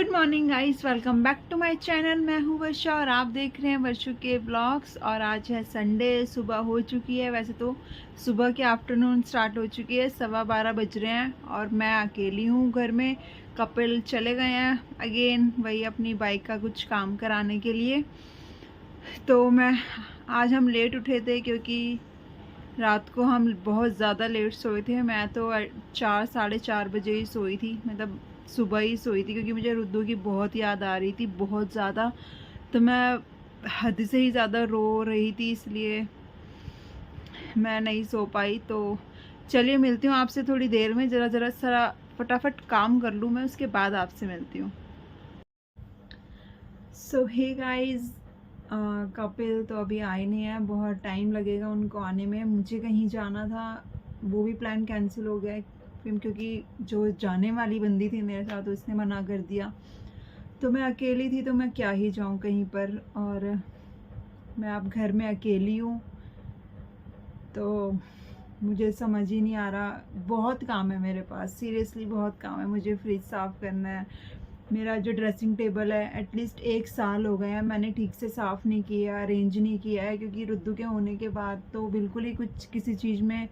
Good morning guys, welcome back to my channel. मैं हूँ वर्षा और आप देख रहे हैं वर्षु के ब्लॉग्स। और आज है संडे, सुबह हो चुकी है। वैसे तो सुबह की आफ्टरनून स्टार्ट हो चुकी है, 12:15 बज रहे हैं और मैं अकेली हूँ घर में। कपिल चले गए हैं अगेन, वही अपनी बाइक का कुछ काम कराने के लिए। तो आज हम लेट उठे थे क्योंकि रात को हम बहुत ज़्यादा लेट सोए थे। मैं तो 4 साढ़े 4 बजे ही सोई थी, मतलब सुबह ही सोई थी, क्योंकि मुझे रुद्दू की बहुत याद आ रही थी, बहुत ज़्यादा। तो मैं हद से ही ज़्यादा रो रही थी, इसलिए मैं नहीं सो पाई। तो चलिए मिलती हूँ आपसे थोड़ी देर में। ज़रा ज़रा सारा फटाफट काम कर लूँ मैं, उसके बाद आपसे मिलती हूँ। सो हे गाइज, कपिल तो अभी आए नहीं है, बहुत टाइम लगेगा उनको आने में। मुझे कहीं जाना था, वो भी प्लान कैंसिल हो गया है क्योंकि जो जाने वाली बंदी थी मेरे साथ, उसने मना कर दिया। तो मैं अकेली थी, तो मैं क्या ही जाऊँ कहीं पर, और मैं अब घर में अकेली हूँ। तो मुझे समझ ही नहीं आ रहा, बहुत काम है मेरे पास, सीरियसली बहुत काम है। मुझे फ्रिज साफ़ करना है, मेरा जो ड्रेसिंग टेबल है एटलीस्ट 1 साल हो गए हैं मैंने ठीक से साफ़ नहीं किया, अरेंज नहीं किया है, क्योंकि रुद्दू के होने के बाद तो बिल्कुल ही कुछ किसी चीज़ में,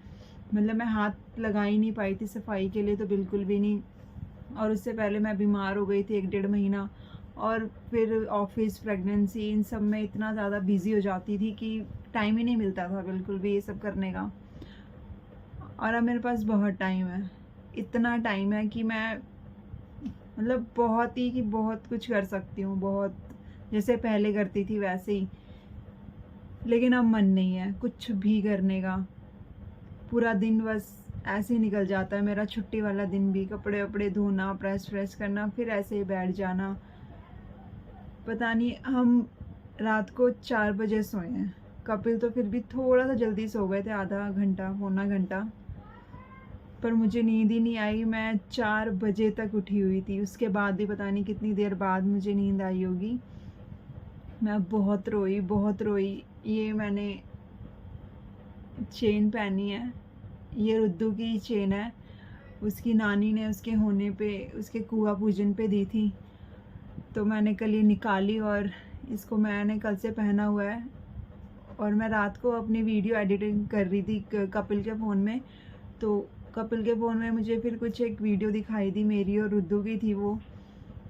मतलब मैं हाथ लगा ही नहीं पाई थी सफाई के लिए, तो बिल्कुल भी नहीं। और उससे पहले मैं बीमार हो गई थी 1 डेढ़ महीना, और फिर ऑफिस, प्रेगनेंसी, इन सब में इतना ज़्यादा बिजी हो जाती थी कि टाइम ही नहीं मिलता था बिल्कुल भी ये सब करने का। और अब मेरे पास बहुत टाइम है, इतना टाइम है कि मैं, मतलब बहुत ही, कि बहुत कुछ कर सकती हूँ, बहुत जैसे पहले करती थी वैसे ही। लेकिन अब मन नहीं है कुछ भी करने का। पूरा दिन बस ऐसे ही निकल जाता है मेरा, छुट्टी वाला दिन भी। कपड़े वपड़े धोना, प्रेस व्रेस करना, फिर ऐसे ही बैठ जाना। पता नहीं, हम रात को 4 बजे सोए हैं। कपिल तो फिर भी थोड़ा सा जल्दी सो गए थे, आधा घंटा पौना घंटा, पर मुझे नींद ही नहीं आई। मैं 4 बजे तक उठी हुई थी, उसके बाद भी पता नहीं कितनी देर बाद मुझे नींद आई होगी। मैं बहुत रोई, बहुत रोई। ये मैंने चेन पहनी है, ये रुद्दू की चेन है, उसकी नानी ने उसके होने पे, उसके कुआं पूजन पे दी थी। तो मैंने कल ये निकाली और इसको मैंने कल से पहना हुआ है। और मैं रात को अपनी वीडियो एडिटिंग कर रही थी कपिल के फ़ोन में। तो कपिल के फ़ोन में मुझे फिर कुछ एक वीडियो दिखाई दी, मेरी और रुद्दू की थी वो,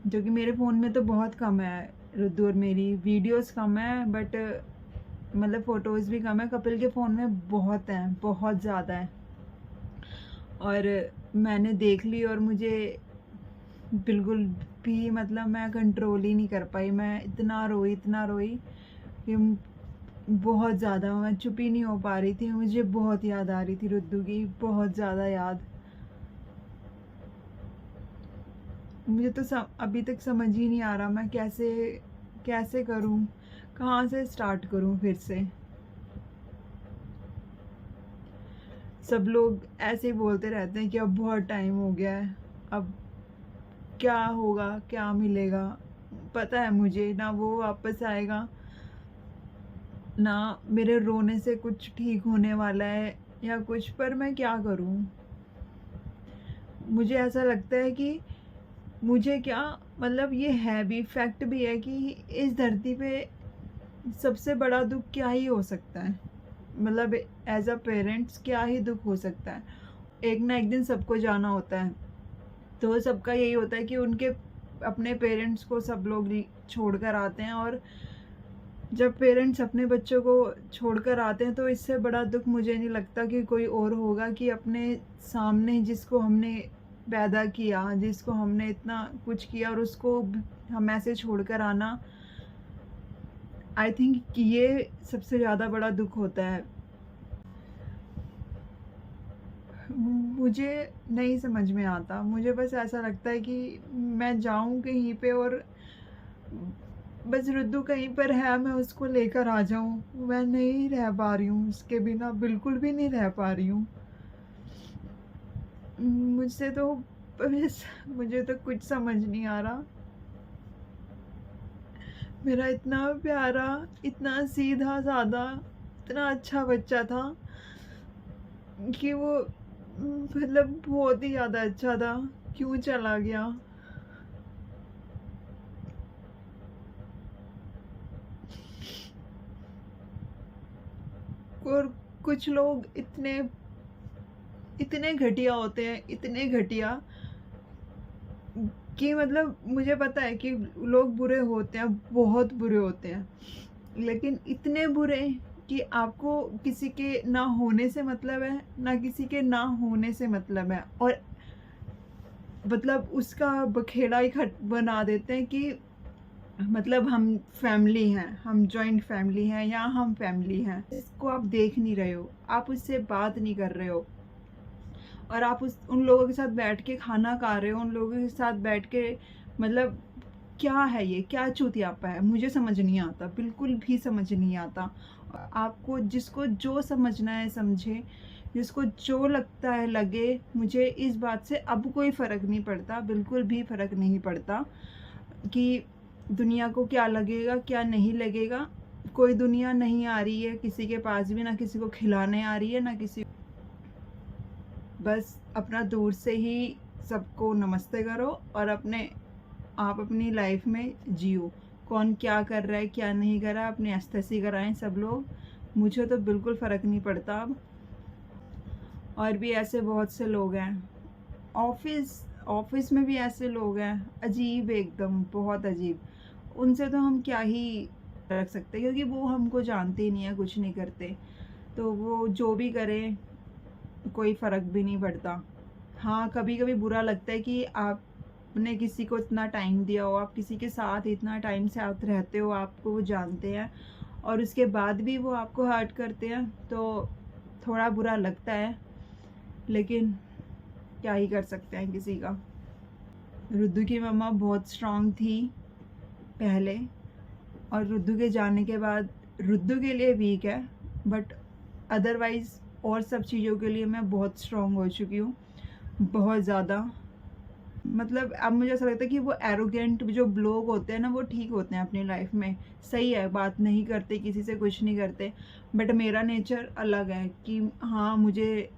जो कि मेरे फ़ोन में तो बहुत कम है, रुद्दू और मेरी वीडियोस कम है, बट मतलब फ़ोटोज़ भी कम है। कपिल के फ़ोन में बहुत हैं, बहुत ज़्यादा है। और मैंने देख ली और मुझे बिल्कुल भी, मतलब मैं कंट्रोल ही नहीं कर पाई। मैं इतना रोई, इतना रोई कि बहुत ज़्यादा, मैं चुप ही नहीं हो पा रही थी। मुझे बहुत याद आ रही थी रुद्दू की, बहुत ज़्यादा याद। मुझे तो अभी तक समझ ही नहीं आ रहा मैं कैसे कैसे करूं, कहाँ से स्टार्ट करूं फिर से। सब लोग ऐसे ही बोलते रहते हैं कि अब बहुत टाइम हो गया है, अब क्या होगा, क्या मिलेगा। पता है मुझे ना वो वापस आएगा, ना मेरे रोने से कुछ ठीक होने वाला है या कुछ, पर मैं क्या करूं। मुझे ऐसा लगता है कि मुझे क्या, मतलब ये है भी, फैक्ट भी है कि इस धरती पे सबसे बड़ा दुख क्या ही हो सकता है। मतलब एज अ पेरेंट्स क्या ही दुख हो सकता है। एक ना एक दिन सबको जाना होता है, तो सबका यही होता है कि उनके अपने पेरेंट्स को सब लोग छोड़ कर आते हैं। और जब पेरेंट्स अपने बच्चों को छोड़कर आते हैं, तो इससे बड़ा दुख मुझे नहीं लगता कि कोई और होगा, कि अपने सामने जिसको हमने पैदा किया, जिसको हमने इतना कुछ किया, और उसको हम ऐसे छोड़कर आना। आई थिंक कि ये सबसे ज़्यादा बड़ा दुख होता है। मुझे नहीं समझ में आता, मुझे बस ऐसा लगता है कि मैं जाऊं कहीं पे और बस रुद्दू कहीं पर है, मैं उसको लेकर आ जाऊं। मैं नहीं रह पा रही हूँ उसके बिना, बिल्कुल भी नहीं रह पा रही हूँ। मुझसे तो बस, मुझे तो कुछ समझ नहीं आ रहा। मेरा इतना प्यारा, इतना सीधा साधा, इतना अच्छा बच्चा था कि वो, मतलब बहुत ही ज़्यादा अच्छा था, क्यों चला गया। और कुछ लोग इतने इतने घटिया होते हैं, इतने घटिया कि मतलब मुझे पता है कि लोग बुरे होते हैं, बहुत बुरे होते हैं, लेकिन इतने बुरे कि आपको किसी के ना होने से मतलब है, ना किसी के ना होने से मतलब है, और मतलब उसका बखेड़ा ही बना देते हैं कि मतलब हम फैमिली हैं, हम जॉइंट फैमिली हैं या हम फैमिली हैं। इसको आप देख नहीं रहे हो, आप उससे बात नहीं कर रहे हो, और आप उन लोगों के साथ बैठ के खाना खा रहे हो, उन लोगों के साथ बैठ के मतलब क्या है ये, क्या चूतियापा है, मुझे समझ नहीं आता, बिल्कुल भी समझ नहीं आता। आपको जिसको जो समझना है समझे, जिसको जो लगता है लगे। मुझे इस बात से अब कोई फ़र्क नहीं पड़ता, बिल्कुल भी फ़र्क नहीं पड़ता कि दुनिया को क्या लगेगा क्या नहीं लगेगा। कोई दुनिया नहीं आ रही है किसी के पास भी, ना किसी को खिलाने आ रही है, ना किसी, बस अपना दूर से ही सबको नमस्ते करो और आप अपनी लाइफ में जियो। कौन क्या कर रहा है क्या नहीं कर रहा है, अपनी एस्थेसी कराएं सब लोग, मुझे तो बिल्कुल फ़र्क नहीं पड़ता अब। और भी ऐसे बहुत से लोग हैं, ऑफिस में भी ऐसे लोग हैं, अजीब, एकदम बहुत अजीब। उनसे तो हम क्या ही रख सकते हैं, क्योंकि वो हमको जानते ही नहीं है, कुछ नहीं करते, तो वो जो भी करें कोई फ़र्क भी नहीं पड़ता। हाँ, कभी कभी बुरा लगता है कि आपने किसी को इतना टाइम दिया हो, आप किसी के साथ इतना टाइम से आप रहते हो, आपको वो जानते हैं, और उसके बाद भी वो आपको हर्ट करते हैं, तो थोड़ा बुरा लगता है, लेकिन क्या ही कर सकते हैं किसी का। रुद्दू की मम्मा बहुत स्ट्रांग थी पहले, और रुद्दू के जाने के बाद रुद्दू के लिए वीक है, बट अदरवाइज़ और सब चीज़ों के लिए मैं बहुत स्ट्रांग हो चुकी हूँ, बहुत ज़्यादा। मतलब अब मुझे ऐसा लगता है कि वो एरोगेंट जो लोग होते हैं ना, वो ठीक होते हैं अपनी लाइफ में, सही है, बात नहीं करते, किसी से कुछ नहीं करते, बट मेरा नेचर अलग है कि हाँ, मुझे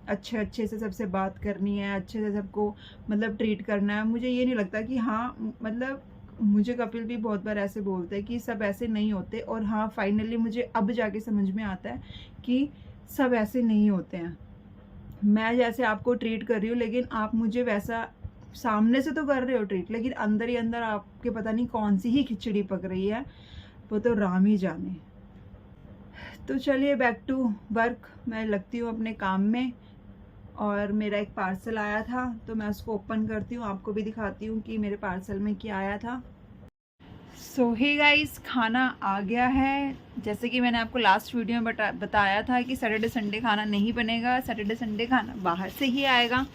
अच्छे से सबसे बात करनी है, अच्छे से सबको मतलब ट्रीट करना है। मुझे ये नहीं लगता कि हाँ, मतलब मुझे कपिल भी बहुत बार ऐसे बोलते हैं कि सब ऐसे नहीं होते, और हाँ, फाइनली मुझे अब जाके समझ में आता है कि सब ऐसे नहीं होते हैं। मैं जैसे आपको ट्रीट कर रही हूँ, लेकिन आप मुझे वैसा सामने से तो कर रहे हो ट्रीट, लेकिन अंदर ही अंदर आपके पता नहीं कौन सी ही खिचड़ी पक रही है, वो तो राम ही जाने। तो चलिए बैक टू वर्क, मैं लगती हूँ अपने काम में, और मेरा एक पार्सल आया था तो मैं उसको ओपन करती हूँ, आपको भी दिखाती हूँ कि मेरे पार्सल में क्या आया था। सो हे गाइस, खाना आ गया है। जैसे कि मैंने आपको लास्ट वीडियो में बताया था कि सैटरडे संडे खाना नहीं बनेगा, सैटरडे संडे खाना बाहर से ही आएगा।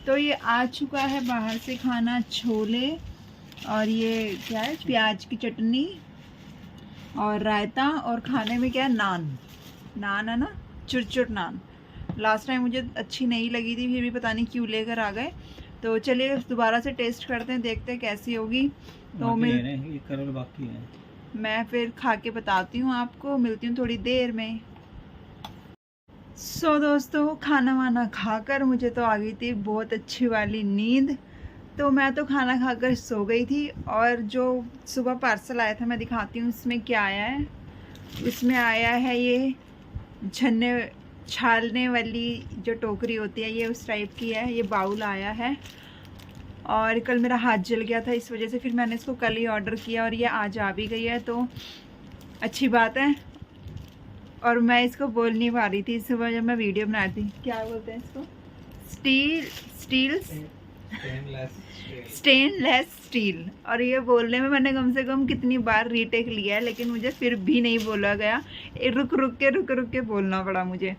तो ये आ चुका है बाहर से खाना, छोले, और ये क्या है, प्याज की चटनी और रायता, और खाने में क्या है, नान है ना, चुरचुर नान। लास्ट टाइम मुझे अच्छी नहीं लगी थी, फिर भी पता नहीं क्यों लेकर आ गए। तो चलिए दोबारा से टेस्ट करते हैं, देखते हैं कैसी होगी। तो बाकी है, मैं फिर खा के बताती हूँ आपको, मिलती हूँ थोड़ी देर में। सो दोस्तों, खाना वाना खाकर मुझे तो आ गई थी बहुत अच्छी वाली नींद, तो मैं तो खाना खाकर सो गई थी। और जो सुबह पार्सल आया था मैं दिखाती हूँ इसमें क्या आया है। इसमें आया है ये छालने वाली जो टोकरी होती है, ये उस टाइप की है, ये बाउल आया है। और कल मेरा हाथ जल गया था, इस वजह से फिर मैंने इसको कल ही ऑर्डर किया, और ये आज आ भी गई है, तो अच्छी बात है। और मैं इसको बोल नहीं पा रही थी सुबह जब मैं वीडियो बना रही थी, क्या बोलते हैं इसको, स्टेनलेस स्टील। और ये बोलने में मैंने कम से कम कितनी बार रीटेक लिया है, लेकिन मुझे फिर भी नहीं बोला गया, रुक रुक के बोलना पड़ा मुझे।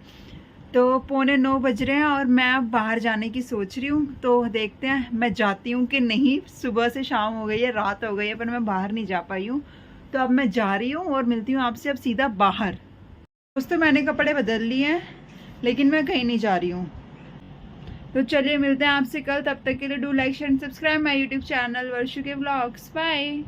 तो 8:45 बज रहे हैं और मैं अब बाहर जाने की सोच रही हूँ, तो देखते हैं मैं जाती हूँ कि नहीं। सुबह से शाम हो गई है, रात हो गई है, पर मैं बाहर नहीं जा पाई हूँ, तो अब मैं जा रही हूँ और मिलती हूँ आपसे अब सीधा बाहर। दोस्तों, मैंने कपड़े बदल लिए हैं, लेकिन मैं कहीं नहीं जा रही हूँ। तो चलिए मिलते हैं आपसे कल, तब तक के लिए do like share and subscribe my YouTube channel Varshu के व्लॉग्स। बाय।